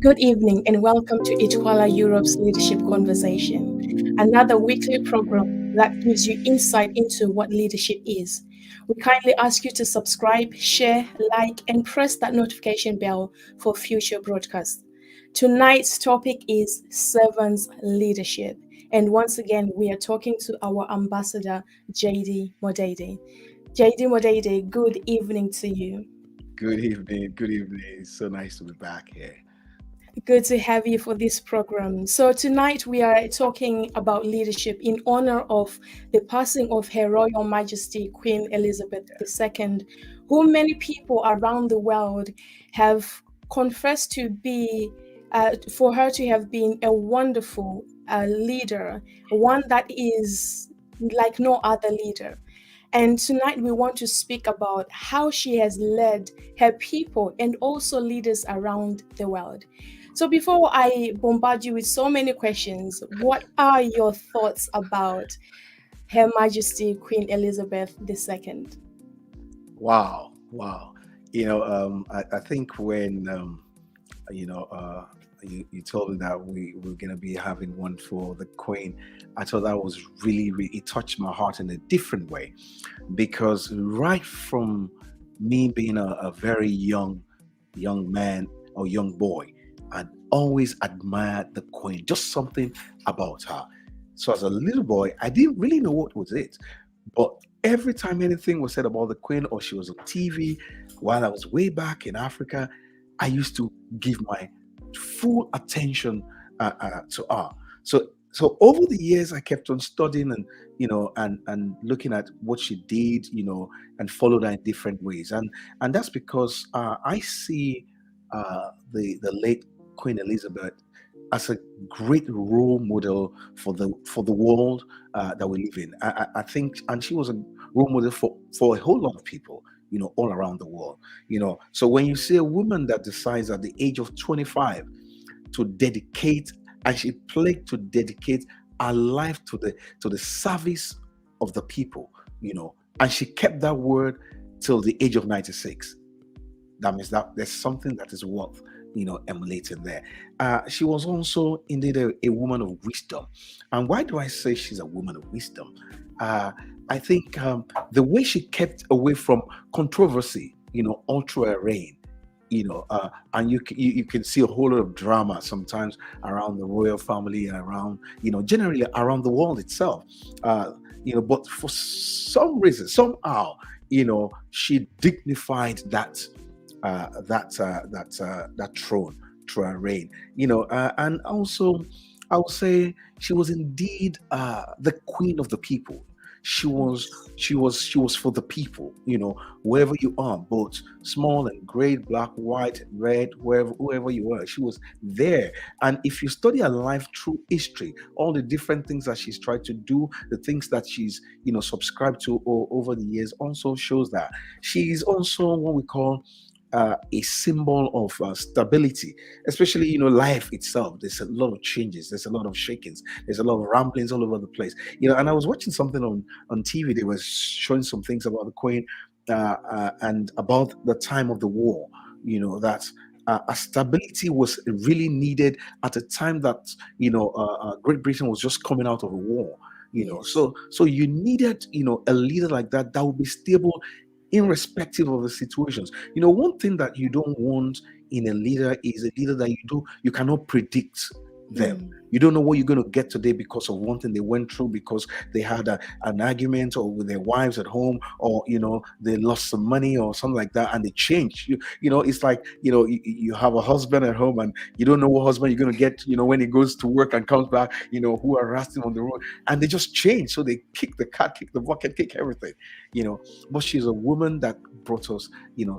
Good evening and welcome to ITWLA Europe's Leadership Conversation, another weekly program that gives you insight into what leadership is. We kindly ask you to subscribe, share, like, and press that notification bell for future broadcasts. Tonight's topic is servants leadership. And once again, we are talking to our ambassador, JD Modede. JD Modede, good evening to you. Good evening. Good evening. It's so nice to be back here. Good to have you for this program. So, tonight we are talking about leadership in honor of the passing of Her Royal Majesty Queen Elizabeth II, whom many people around the world have confessed to be, for her to have been a wonderful leader, one that is like no other leader. And tonight we want to speak about how she has led her people and also leaders around the world. So before I bombard you with so many questions, what are your thoughts about Her Majesty Queen Elizabeth II? Wow. Wow. I think when you know, uh, you told me that we were going to be having one for the Queen, I thought that was really, it touched my heart in a different way because right from me being a very young man or young boy, I'd always admired the Queen, just something about her. So as a little boy, I didn't really know what was it, but every time anything was said about the Queen or she was on TV, while I was way back in Africa, I used to give my full attention to her. So over the years, I kept on studying and and looking at what she did, and followed her in different ways. And that's because I see the late Queen Elizabeth as a great role model for the world that we live in. I think, and she was a role model for a whole lot of people, all around the world. So when you see a woman that decides at the age of 25 to dedicate, and she pledged to dedicate her life to the service of the people, and she kept that word till the age of 96. That means that there's something that is worth emulating there. She was also indeed a woman of wisdom. And why do I say she's a woman of wisdom? uh, I think the way she kept away from controversy, all through her reign, and you can see a whole lot of drama sometimes around the royal family and around, generally around the world itself. But for some reason, somehow, she dignified that throne through her reign. And also I would say she was indeed the queen of the people. She was Yes. she was for the people. Wherever you are, both small and great, black, white, red, whoever you are, she was there. And if you study her life through history, all the different things that she's tried to do, the things that she's subscribed to over the years, also shows that she is also what we call a symbol of stability, especially life itself. There's a lot of changes, there's a lot of shakings, there's a lot of ramblings all over the place. And I was watching something on TV. They were showing some things about the Queen, and about the time of the war. That a stability was really needed at a time that Great Britain was just coming out of a war. Yes. So you needed a leader like that that would be stable irrespective of the situations. One thing that you don't want in a leader is a leader that you cannot predict them. Mm. You don't know what you're going to get today because of one thing they went through, because they had an argument or with their wives at home, or they lost some money or something like that, and they changed. It's like you have a husband at home, and you don't know what husband you're going to get. When he goes to work and comes back, who harassed him on the road, and they just change. So they kick the cat, kick the bucket, kick everything. you know but she's a woman that brought us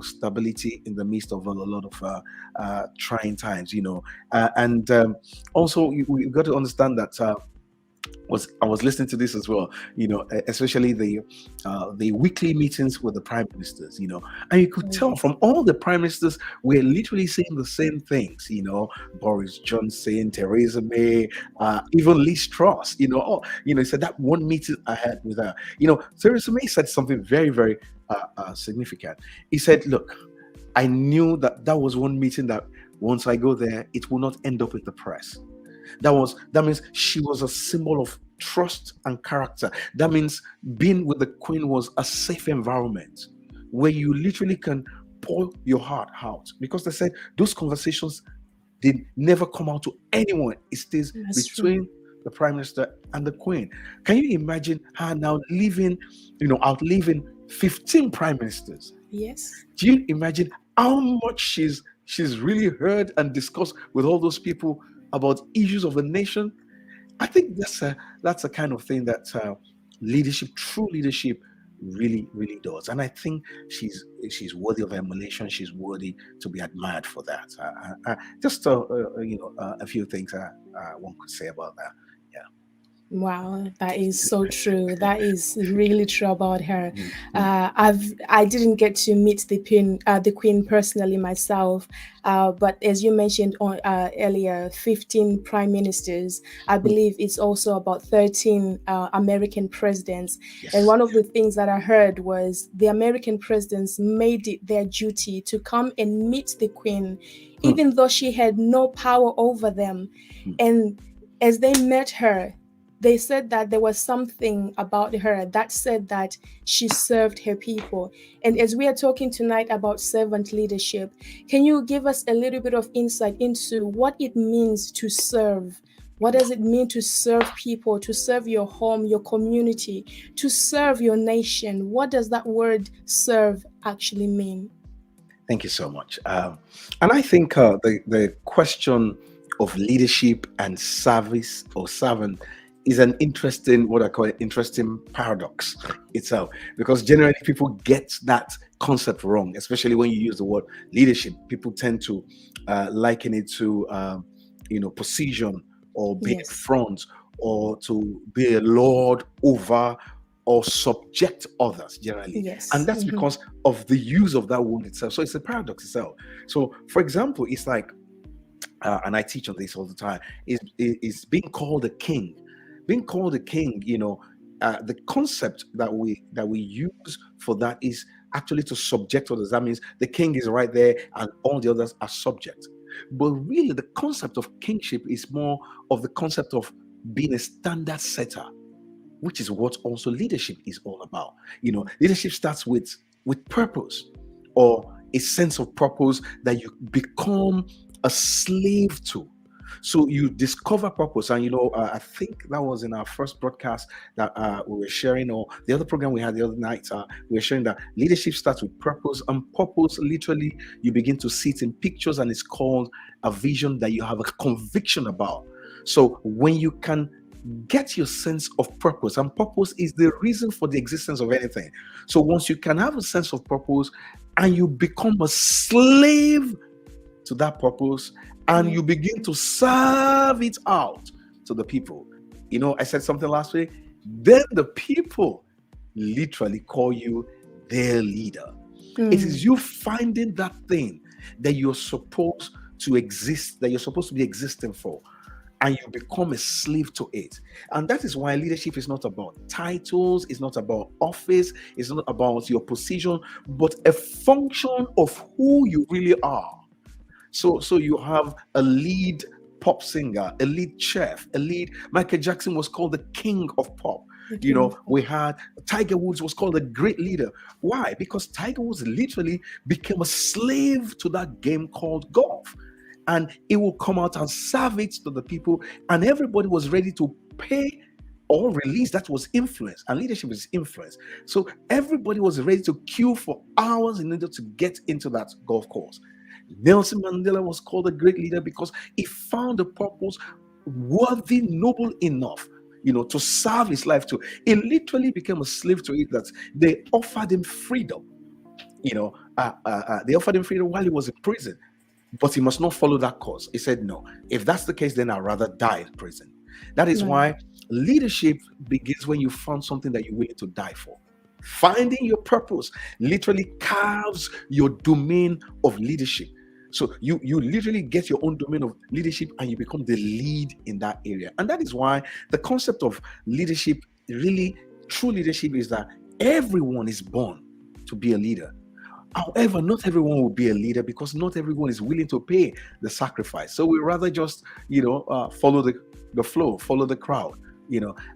stability in the midst of a lot of trying times. And Also, we got to understand that I was listening to this as well, especially the weekly meetings with the prime ministers, and you could Oh, tell yes. from all the prime ministers we're literally saying the same things. Boris Johnson, Theresa May, even Liz Truss. He said that one meeting I had with her. Theresa May said something very, very significant. He said, "Look, I knew that was one meeting that Once I go there, it will not end up with the press. That means she was a symbol of trust and character. That means being with the queen was a safe environment where you literally can pour your heart out, because they said those conversations did never come out to anyone. It stays That's true. between the prime minister and the queen. Can you imagine her now living, outliving 15 prime ministers? Yes. Do you imagine how much she's really heard and discussed with all those people about issues of the nation? I think that's a kind of thing that leadership, true leadership, really does. And I think she's worthy of emulation. She's worthy to be admired for that. Just a few things one could say about that. Yeah. Wow, that is so true. That is really true about her. Mm, mm, I didn't get to meet the queen personally myself, but as you mentioned earlier, 15 prime ministers. I mm. believe it's also about 13 American presidents. And Yes. one of the things that I heard was the American presidents made it their duty to come and meet the queen, Mm, even though she had no power over them. mm. And as they met her, they said that there was something about her that said that she served her people. And as we are talking tonight about servant leadership, can you give us a little bit of insight into what it means to serve? What does it mean to serve people, to serve your home, your community, to serve your nation? What does that word serve actually mean? Thank you so much. And I think the question of leadership and service or servant is an interesting, what I call an interesting paradox itself, because generally people get that concept wrong, especially when you use the word leadership. People tend to liken it to, position, or being in Yes, front, or to be a lord over or subject others generally. And yes, that's because of the use of that word itself. So it's a paradox itself. So, for example, it's like, and I teach on this all the time, is being called a king. Being called a king, the concept that we use for that is actually to subject others. That means the king is right there and all the others are subject. But really, the concept of kingship is more of the concept of being a standard setter, which is what also leadership is all about. Leadership starts with purpose, or a sense of purpose that you become a slave to. So you discover purpose, and I think that was in our first broadcast that we were sharing, or the other program we had the other night. We were sharing that leadership starts with purpose, and purpose literally you begin to see it in pictures, and it's called a vision that you have a conviction about. So when you can get your sense of purpose, and purpose is the reason for the existence of anything. So once you can have a sense of purpose and you become a slave to that purpose, and yeah, you begin to serve it out to the people. I said something last week, then the people literally call you their leader. It is mm, you finding that thing that you're supposed to exist, that you're supposed to be existing for, and you become a slave to it. And that is why leadership is not about titles, it's not about office, it's not about your position, but a function of who you really are. So you have a lead pop singer, a lead chef, a lead. Michael Jackson was called the king of pop. the king of We all. had Tiger Woods was called a great leader. Why? Because Tiger Woods literally became a slave to that game called golf. And he will come out and serve it to the people, and everybody was ready to pay or release. That was influence, and leadership is influence. So everybody was ready to queue for hours in order to get into that golf course. Nelson Mandela was called a great leader because he found a purpose worthy, noble enough, to serve his life to. He literally became a slave to it, that they offered him freedom. They offered him freedom while he was in prison, but he must not follow that course. He said, no, if that's the case, then I'd rather die in prison. That is Right. why leadership begins when you found something that you're willing to die for. Finding your purpose literally carves your domain of leadership. So you literally get your own domain of leadership, and you become the lead in that area. And that is why the concept of leadership, really true leadership, is that everyone is born to be a leader. However, not everyone will be a leader because not everyone is willing to pay the sacrifice. So we rather just, follow the flow, follow the crowd,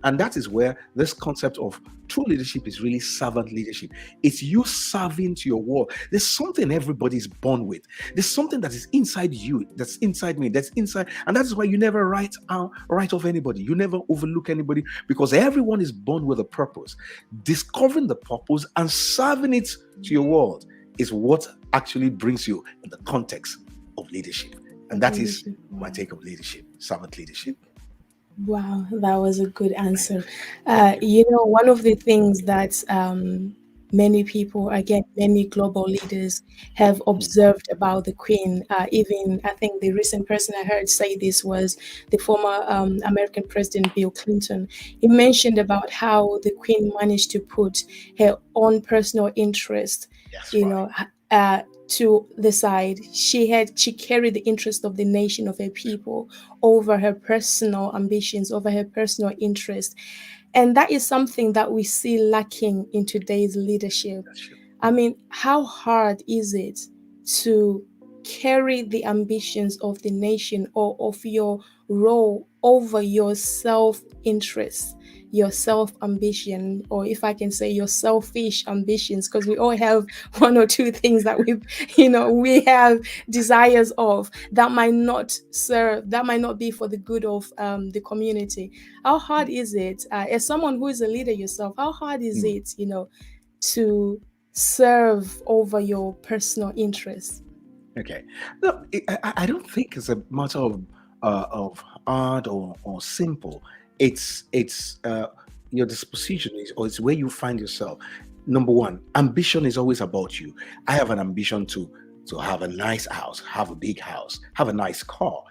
and that is where this concept of true leadership is really servant leadership. It's you serving to your world. There's something everybody is born with. There's something that is inside you, that's inside me, that's inside, and that is why you never write off anybody. You never overlook anybody because everyone is born with a purpose. Discovering the purpose and serving it to your world is what actually brings you in the context of leadership. And that is my take of leadership, servant leadership. Wow, that was a good answer. One of the things that many people, again, many global leaders have observed about the Queen, even I think the recent person I heard say this was the former American President Bill Clinton. He mentioned about how the Queen managed to put her own personal interest, That's you right. know, to the side. She carried the interest of the nation, of her people, over her personal ambitions, over her personal interest. And that is something that we see lacking in today's leadership. That's true. I mean, how hard is it to carry the ambitions of the nation or of your role over your self interest, your self ambition, or if I can say your selfish ambitions, because we all have one or two things that we have desires of that might not serve, that might not be for the good of the community. How hard is it, as someone who is a leader yourself, how hard is Mm. it, to serve over your personal interests? Okay. No, I don't think it's a matter of hard or simple. It's your disposition is, or it's where you find yourself. Number one, ambition is always about you. I have an ambition to have a nice house, have a big house, have a nice car,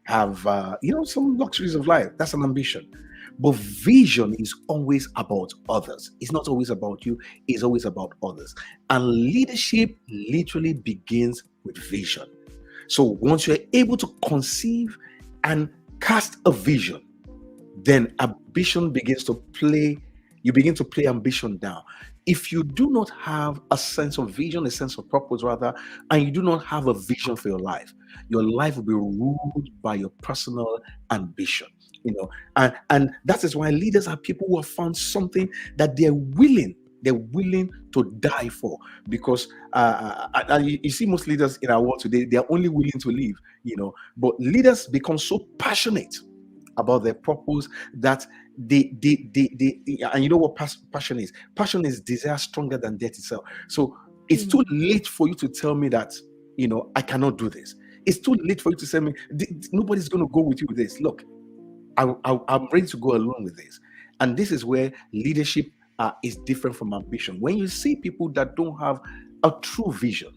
have some luxuries of life. That's an ambition. But vision is always about others. It's not always about you, it's always about others. And leadership literally begins with vision. So once you're able to conceive and cast a vision, then ambition begins to play, you begin to play ambition down. If you do not have a sense of vision, a sense of purpose rather, and you do not have a vision for your life will be ruled by your personal ambition. And that is why leaders are people who have found something that they're willing to die for, because and you see most leaders in our world today, they're only willing to live, but leaders become so passionate about their purpose that they and you know what passion is? Passion is desire stronger than death itself. So it's too late for you to tell me that I cannot do this. It's too late for you to tell me nobody's going to go with you with this. Look, I'm ready to go along with this. And this is where leadership is different from ambition. When you see people that don't have a true vision,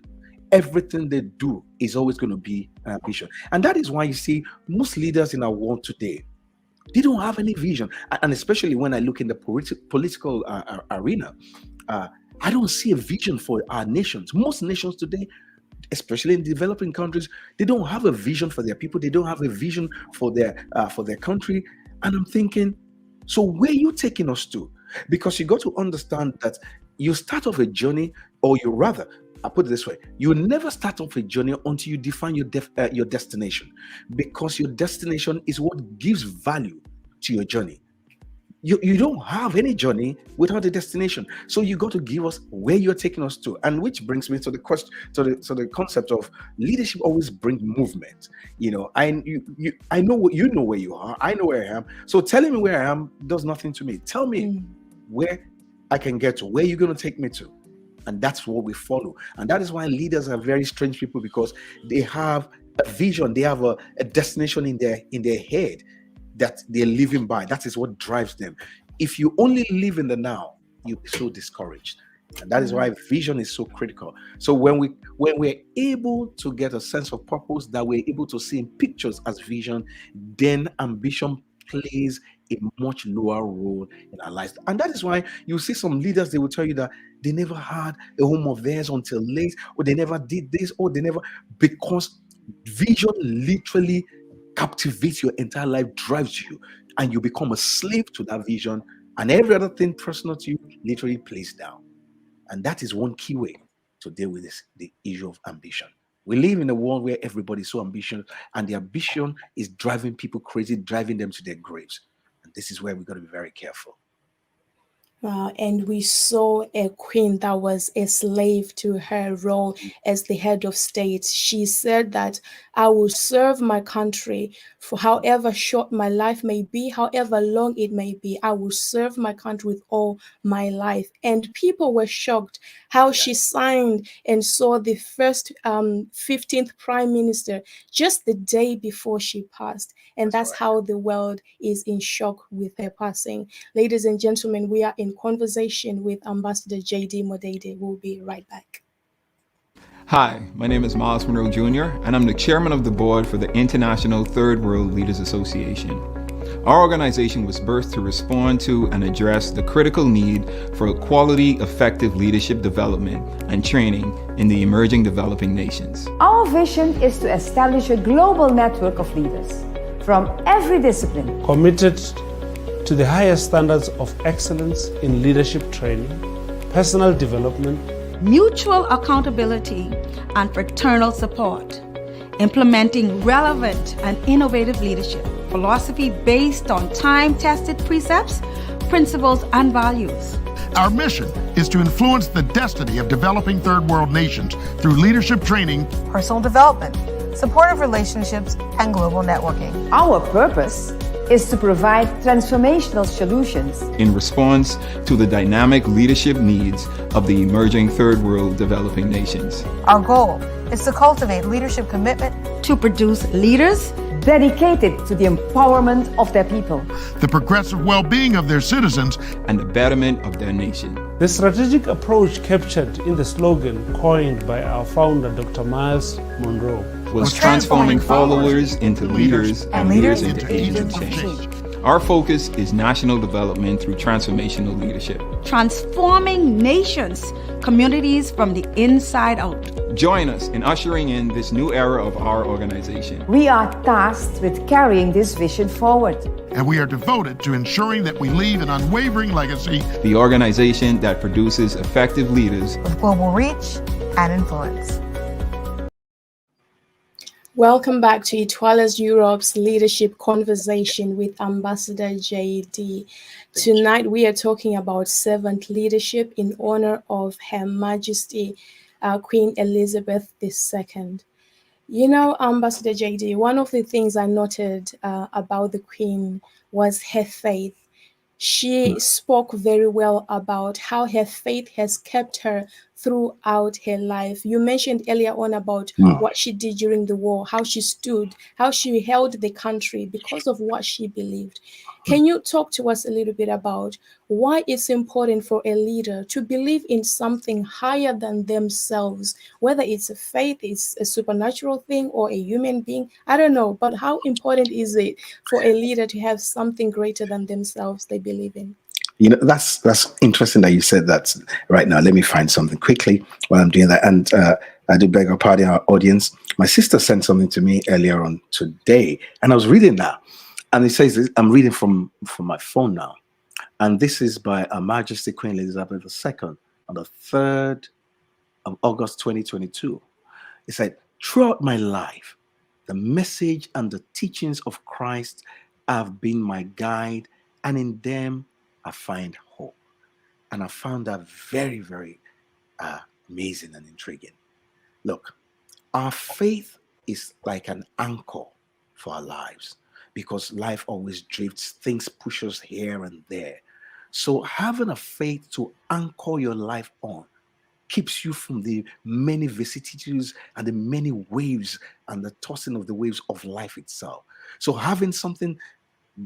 everything they do is always going to be an ambition. And that is why you see most leaders in our world today, they don't have any vision. And especially when I look in the political arena, I don't see a vision for our nations. Most nations today, especially in developing countries, they don't have a vision for their people. They don't have a vision for their country. And I'm thinking, so where are you taking us to? Because you got to understand that you start off a journey, or you rather, I put it this way: you never start off a journey until you define your destination, because your destination is what gives value to your journey. You don't have any journey without a destination, so you got to give us where you're taking us to. And which brings me to the question, to the concept of leadership always brings movement. I know what you know, where you are, I know where I am. So telling me where I am does nothing to me. Tell me where I can get to, where you're going to take me to. And that's what we follow. And that is why leaders are very strange people, because they have a vision, they have a destination in their head that they're living by. That is what drives them. If you only live in the now, you'll be so discouraged. And that is why vision is so critical. So when we're able to get a sense of purpose that we're able to see in pictures as vision, then ambition plays a much lower role in our lives. And that is why you see some leaders, they will tell you that they never had a home of theirs until late, or they never did this, or they never, because vision literally captivates your entire life, drives you, and you become a slave to that vision, and every other thing personal to you literally plays down. And that is one key way to deal with the issue of ambition. We live in a world where everybody's so ambitious, and the ambition is driving people crazy, driving them to their graves. And this is where we've got to be very careful. And we saw a queen that was a slave to her role as the head of state. She said that I will serve my country for however short my life may be, however long it may be. I will serve my country with all my life. And people were shocked how she signed and saw the first 15th prime minister just the day before she passed. And that's how the world is in shock with her passing. Ladies and gentlemen, we are in conversation with Ambassador J.D. Modede. We'll be right back. Hi, my name is Miles Monroe Jr., and I'm the chairman of the board for the International Third World Leaders Association. Our organization was birthed to respond to and address the critical need for quality, effective leadership development and training in the emerging developing nations. Our vision is to establish a global network of leaders from every discipline, committed to the highest standards of excellence in leadership training, personal development, mutual accountability, and fraternal support, implementing relevant and innovative leadership philosophy based on time-tested precepts, principles, and values. Our mission is to influence the destiny of developing third world nations through leadership training, personal development, supportive relationships, and global networking. Our purpose is to provide transformational solutions in response to the dynamic leadership needs of the emerging third world developing nations. Our goal is to cultivate leadership commitment to produce leaders dedicated to the empowerment of their people, the progressive well-being of their citizens, and the betterment of their nation. The strategic approach captured in the slogan coined by our founder, Dr. Miles Monroe, was transforming followers into leaders and leaders into agents of change. Our focus is national development through transformational leadership, transforming nations, communities from the inside out. Join us in ushering in this new era of our organization. We are tasked with carrying this vision forward, and we are devoted to ensuring that we leave an unwavering legacy. The organization that produces effective leaders with global reach and influence. Welcome back to ITWLA's Europe's Leadership Conversation with Ambassador J.D. Tonight we are talking about servant leadership in honor of Her Majesty Queen Elizabeth II. You know, Ambassador J.D., one of the things I noted about the Queen was her faith. She spoke very well about how her faith has kept her throughout her life. You mentioned earlier on about what she did during the war, how she stood, how she held the country because of what she believed. Can you talk to us a little bit about why it's important for a leader to believe in something higher than themselves, whether it's a faith, it's a supernatural thing, or a human being? I don't know, but how important is it for a leader to have something greater than themselves they believe in? You know, that's interesting that you said that right now. Let me find something quickly while I'm doing that. And I do beg your pardon, our audience. My sister sent something to me earlier on today, and I was reading that. And it says, this, I'm reading from my phone now. And this is by Her Majesty Queen Elizabeth II on the 3rd of August, 2022. It said, throughout my life, the message and the teachings of Christ have been my guide, and in them I find hope. And I found that very, very amazing and intriguing. Look, our faith is like an anchor for our lives because life always drifts, things push us here and there. So having a faith to anchor your life on keeps you from the many vicissitudes and the many waves and the tossing of the waves of life itself. So having something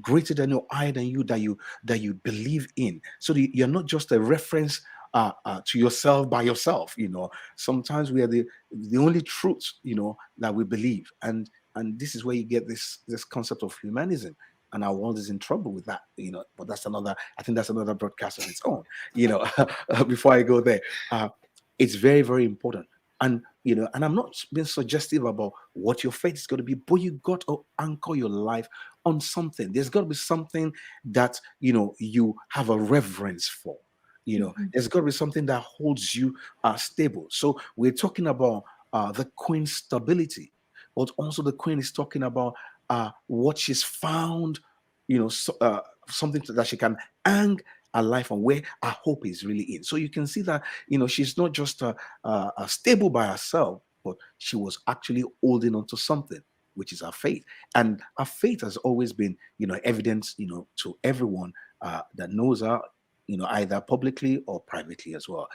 greater than you, higher than you, that you believe in, so that you're not just a reference to yourself by yourself. You know, sometimes we are the only truth, you know, that we believe, and this is where you get this concept of humanism, and our world is in trouble with that, you know. But I think that's another broadcast on its own, you know. Before I go there, it's very, very important. And, you know, and I'm not being suggestive about what your faith is going to be, but you got to anchor your life on something. There's got to be something that, you know, you have a reverence for. There's got to be something that holds you stable. So we're talking about the queen's stability, but also the queen is talking about what she's found, something that she can hang her life on, where her hope is really in. So you can see that she's not just stable by herself, but she was actually holding on to something, which is her faith. And her faith has always been evident to everyone that knows her, either publicly or privately as well.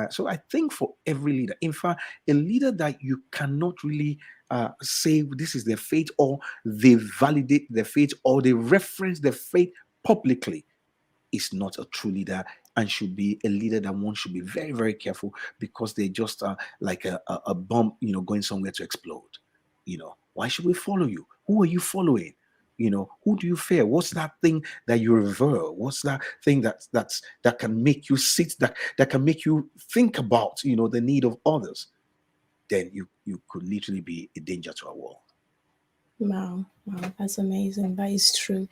So I think for every leader, in fact, a leader that you cannot really say this is their faith, or they validate their faith, or they reference their faith publicly, is not a true leader, and should be a leader that one should be very, very careful, because they just are like a bomb, going somewhere to explode. Why should we follow you? Who are you following? Who do you fear? What's that thing that you revere? What's that thing that can make you sit, that can make you think about the need of others? Then you could literally be a danger to our world. Wow, that's amazing. That is true.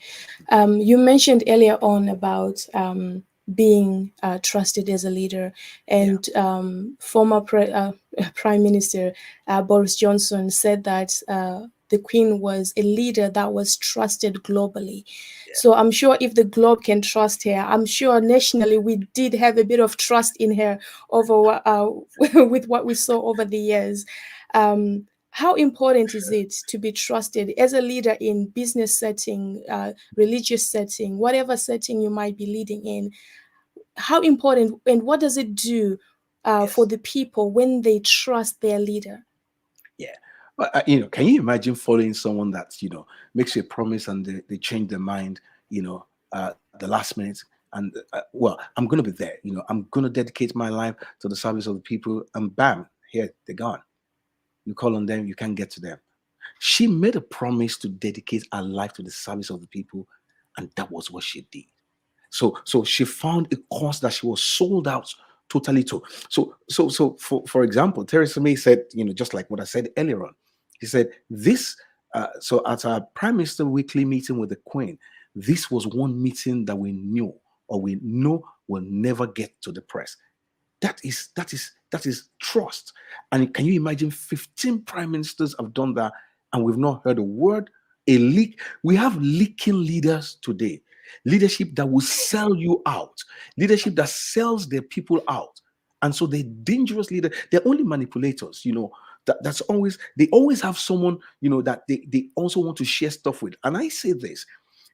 You mentioned earlier on about being trusted as a leader, and former Prime Minister Boris Johnson said that the Queen was a leader that was trusted globally. So I'm sure if the globe can trust her, I'm sure nationally we did have a bit of trust in her over with what we saw over the years. How important is it to be trusted as a leader in business setting, religious setting, whatever setting you might be leading in? How important, and what does it do for the people when they trust their leader? Yeah. Can you imagine following someone that, makes you a promise and they change their mind, the last minute? And well, I'm going to be there. I'm going to dedicate my life to the service of the people, and bam, here they're gone. You call on them, you can't get to them. She made a promise to dedicate her life to the service of the people, and that was what she did. So she found a cause that she was sold out totally to. So for example, Theresa May said, just like what I said earlier on, he said this. So at our Prime Minister weekly meeting with the Queen, this was one meeting that we knew, or we know, will never get to the press. That is trust. And can you imagine 15 prime ministers have done that, and we've not heard a word? A leak. We have leaking leaders today. Leadership that will sell you out. Leadership that sells their people out. And so they're dangerous leaders. They're only manipulators, that's always, they always have someone, that they also want to share stuff with. And I say this,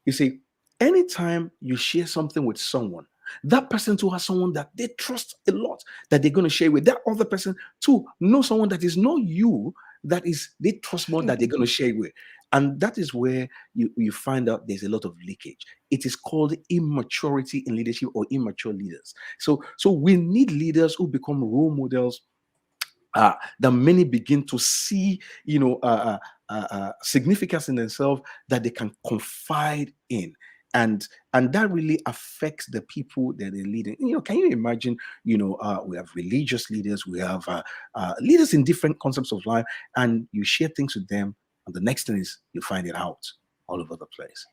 you see, anytime you share something with someone, that person too has someone that they trust a lot, that they're going to share with. That other person too knows someone that is not you, that is they trust more, that they're going to share with. And that is where you find out there's a lot of leakage. It is called immaturity in leadership, or immature leaders. So we need leaders who become role models, that many begin to see, significance in themselves, that they can confide in. And that really affects the people that they're leading. Can you imagine, we have religious leaders, we have leaders in different concepts of life, and you share things with them, and the next thing is you find it out all over the place.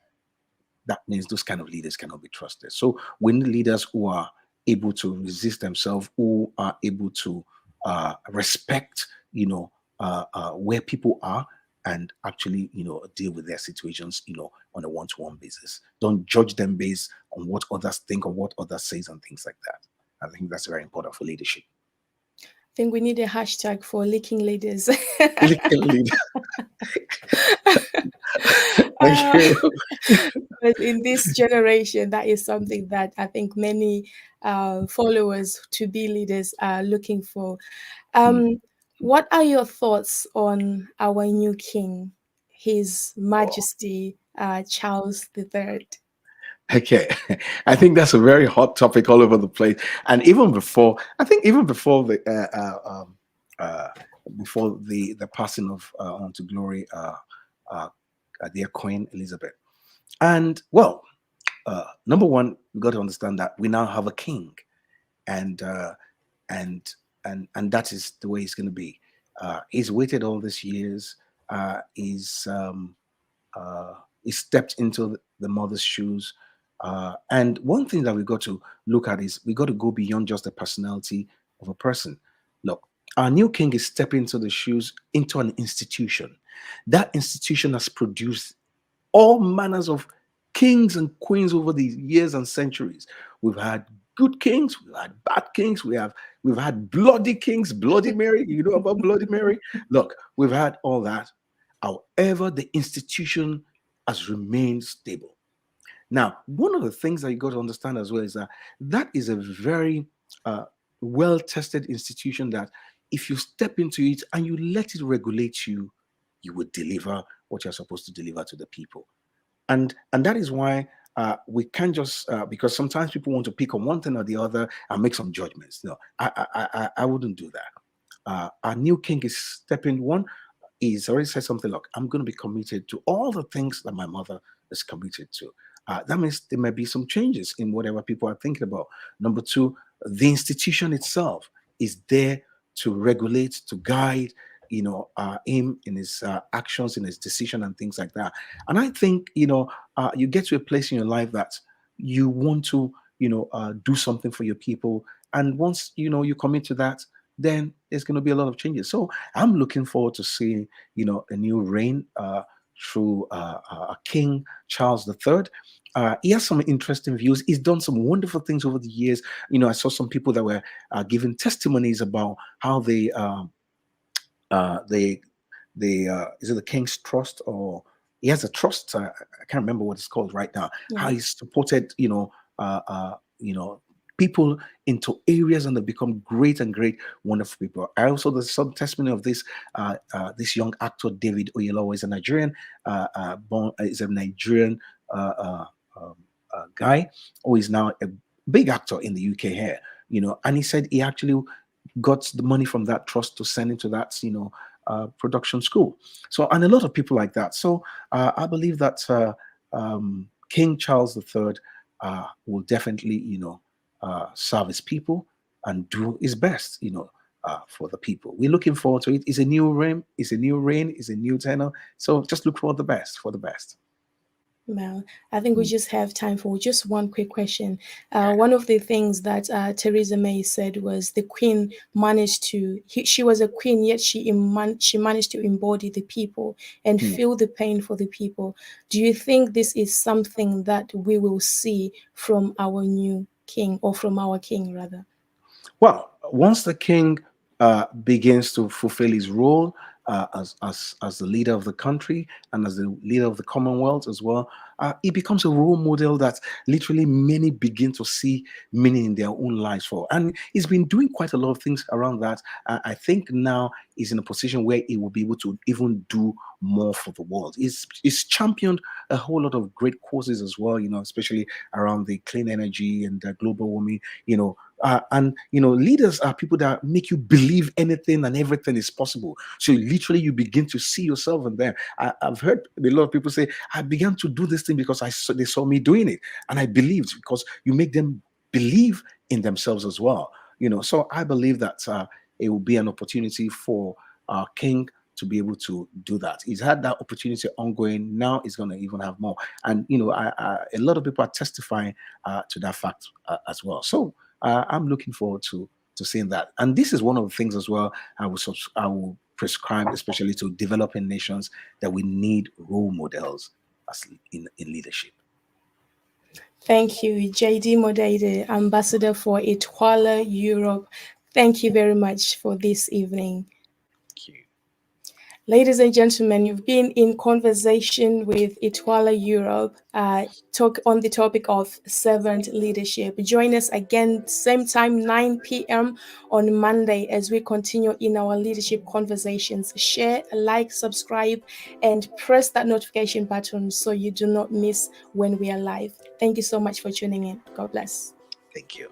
That means those kind of leaders cannot be trusted. So we need leaders who are able to resist themselves, who are able to respect, where people are, and actually, deal with their situations, on a one-to-one basis. Don't judge them based on what others think or what others say and things like that. I think that's very important for leadership. I think we need a hashtag for leaking leaders. Leaking leader. Thank you. But in this generation, that is something that I think many followers to be leaders are looking for. What are your thoughts on our new king, His Majesty Charles III? Okay, I think that's a very hot topic all over the place, and even before, before the passing of on to glory, dear Queen Elizabeth. And well, number one, we got to understand that we now have a king, and that is the way it's going to be. He's waited all these years. He stepped into the mother's shoes. And one thing that we got to look at is we got to go beyond just the personality of a person. Look, our new king is stepping into the shoes into an institution. That institution has produced all manners of kings and queens over the years and centuries. We've had good kings, we've had bad kings, we've had bloody kings, Bloody Mary. You know about Bloody Mary? Look, we've had all that. However, the institution has remained stable. Now, one of the things that you got to understand as well is that that is a very well-tested institution that if you step into it and you let it regulate you, you will deliver what you're supposed to deliver to the people. And that is why we can't just because sometimes people want to pick on one thing or the other and make some judgments. No, I wouldn't do that. Our new king is stepping one. He's already said something like, I'm going to be committed to all the things that my mother is committed to. That means there may be some changes in whatever people are thinking about. Number two, the institution itself is there to regulate, to guide, him in his actions, in his decision, and things like that. And I think, you get to a place in your life that you want to, do something for your people. And once, you commit to that, then there's going to be a lot of changes. So I'm looking forward to seeing, a new reign through King Charles III. He has some interesting views. He's done some wonderful things over the years. I saw some people that were giving testimonies about how they is it the King's Trust, or he has a trust? I can't remember what it's called right now. Yeah. How he's supported, people into areas and they become great and great, wonderful people. I also there's some testimony of this this young actor David Oyelowo is a Nigerian, is a Nigerian guy who is now a big actor in the UK here. And he said he actually got the money from that trust to send into that production school. So, and a lot of people like that. So I believe that King Charles III will definitely serve his people and do his best for the people. We're looking forward to it. It's a new reign, it's a new reign, it's a new tenor. So just look for the best, Well, I think we just have time for just one quick question. One of the things that Theresa May said was the Queen managed to, she was a queen, yet she managed to embody the people and feel the pain for the people. Do you think this is something that we will see from our new king, or from our king rather? Well, once the king begins to fulfill his role as the leader of the country and as the leader of the Commonwealth as well, he becomes a role model that literally many begin to see meaning in their own lives for. And he's been doing quite a lot of things around that. I think now he's in a position where he will be able to even do more for the world. He's championed a whole lot of great causes as well, especially around the clean energy and global warming, and leaders are people that make you believe anything and everything is possible. So literally you begin to see yourself in them. I've heard a lot of people say, I began to do this thing because they saw me doing it, and I believed, because you make them believe in themselves as well. So I believe that it will be an opportunity for our king to be able to do that. He's had that opportunity ongoing. Now he's going to even have more. And a lot of people are testifying to that fact as well. So I'm looking forward to seeing that. And this is one of the things as well I will prescribe, especially to developing nations, that we need role models in leadership. Thank you, JD Modaide, Ambassador for ITWLA Europe. Thank you very much for this evening. Thank you. Ladies and gentlemen, you've been in conversation with ITWLA Europe, talk on the topic of servant leadership. Join us again, same time, 9 p.m. on Monday, as we continue in our leadership conversations. Share, like, subscribe, and press that notification button so you do not miss when we are live. Thank you so much for tuning in. God bless. Thank you.